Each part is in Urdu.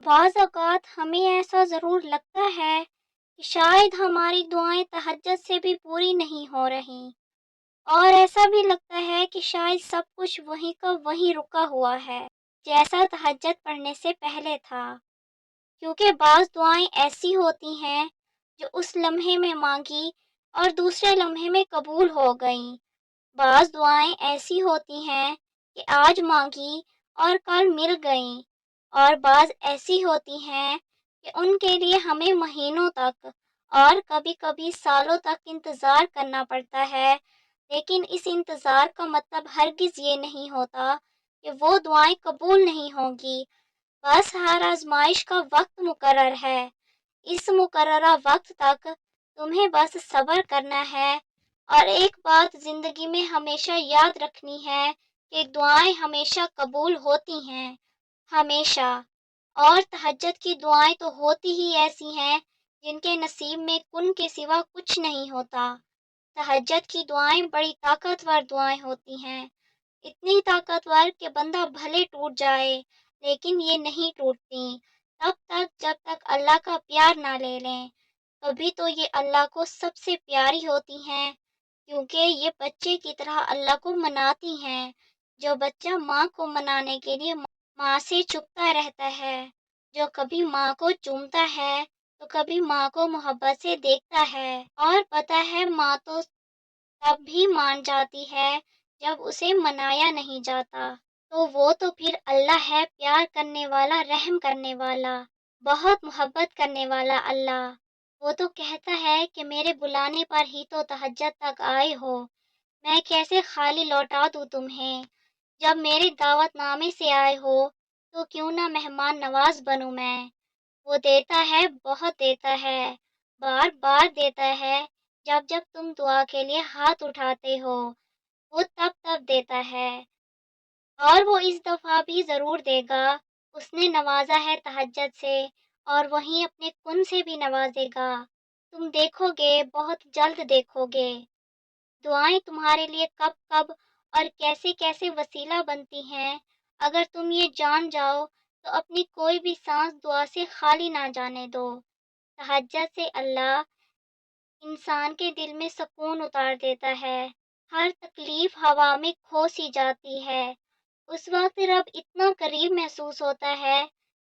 بعض اوقات ہمیں ایسا ضرور لگتا ہے کہ شاید ہماری دعائیں تہجد سے بھی پوری نہیں ہو رہی، اور ایسا بھی لگتا ہے کہ شاید سب کچھ وہیں کا وہیں رکا ہوا ہے، جیسا تہجد پڑھنے سے پہلے تھا۔ کیونکہ بعض دعائیں ایسی ہوتی ہیں جو اس لمحے میں مانگی اور دوسرے لمحے میں قبول ہو گئیں۔ بعض دعائیں ایسی ہوتی ہیں کہ آج مانگی اور کل مل گئیں، اور بعض ایسی ہوتی ہیں کہ ان کے لیے ہمیں مہینوں تک اور کبھی کبھی سالوں تک انتظار کرنا پڑتا ہے، لیکن اس انتظار کا مطلب ہرگز یہ نہیں ہوتا کہ وہ دعائیں قبول نہیں ہوں گی۔ بس ہر آزمائش کا وقت مقرر ہے، اس مقررہ وقت تک تمہیں بس صبر کرنا ہے، اور ایک بات زندگی میں ہمیشہ یاد رکھنی ہے کہ دعائیں ہمیشہ قبول ہوتی ہیں، ہمیشہ۔ اور تہجد کی دعائیں تو ہوتی ہی ایسی ہیں جن کے نصیب میں کن کے سوا کچھ نہیں ہوتا۔ تہجد کی دعائیں بڑی طاقتور دعائیں ہوتی ہیں، اتنی طاقتور کہ بندہ بھلے ٹوٹ جائے لیکن یہ نہیں ٹوٹتی تب تک جب تک اللہ کا پیار نہ لے لیں۔ کبھی تو یہ اللہ کو سب سے پیاری ہوتی ہیں، کیونکہ یہ بچے کی طرح اللہ کو مناتی ہیں۔ جو بچہ ماں کو منانے کے لیے ماں سے چھپتا رہتا ہے، جو کبھی ماں کو چومتا ہے تو کبھی ماں کو محبت سے دیکھتا ہے، اور پتہ ہے ماں تو تب بھی مان جاتی ہے جب اسے منایا نہیں جاتا، تو وہ تو پھر اللہ ہے، پیار کرنے والا، رحم کرنے والا، بہت محبت کرنے والا اللہ۔ وہ تو کہتا ہے کہ میرے بلانے پر ہی تو تہجد تک آئے ہو، میں کیسے خالی لوٹا دوں تمہیں؟ جب میرے دعوت نامے سے آئے ہو تو کیوں نہ مہمان نواز بنوں میں؟ وہ دیتا ہے، بہت دیتا ہے، بار بار دیتا ہے۔ جب جب تم دعا کے لیے ہاتھ اٹھاتے ہو وہ تب تب دیتا ہے، اور وہ اس دفعہ بھی ضرور دے گا۔ اس نے نوازا ہے تہجد سے، اور وہیں اپنے کن سے بھی نوازے گا۔ تم دیکھو گے، بہت جلد دیکھو گے۔ دعائیں تمہارے لیے کب کب اور کیسے کیسے وسیلہ بنتی ہیں، اگر تم یہ جان جاؤ تو اپنی کوئی بھی سانس دعا سے خالی نہ جانے دو۔ تہجد سے اللہ انسان کے دل میں سکون اتار دیتا ہے، ہر تکلیف ہوا میں کھو سی جاتی ہے۔ اس وقت رب اتنا قریب محسوس ہوتا ہے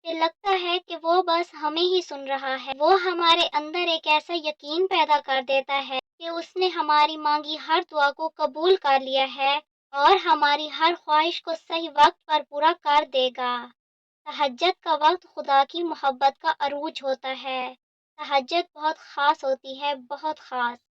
کہ لگتا ہے کہ وہ بس ہمیں ہی سن رہا ہے۔ وہ ہمارے اندر ایک ایسا یقین پیدا کر دیتا ہے کہ اس نے ہماری مانگی ہر دعا کو قبول کر لیا ہے، اور ہماری ہر خواہش کو صحیح وقت پر پورا کر دے گا۔ تہجد کا وقت خدا کی محبت کا عروج ہوتا ہے۔ تہجد بہت خاص ہوتی ہے، بہت خاص۔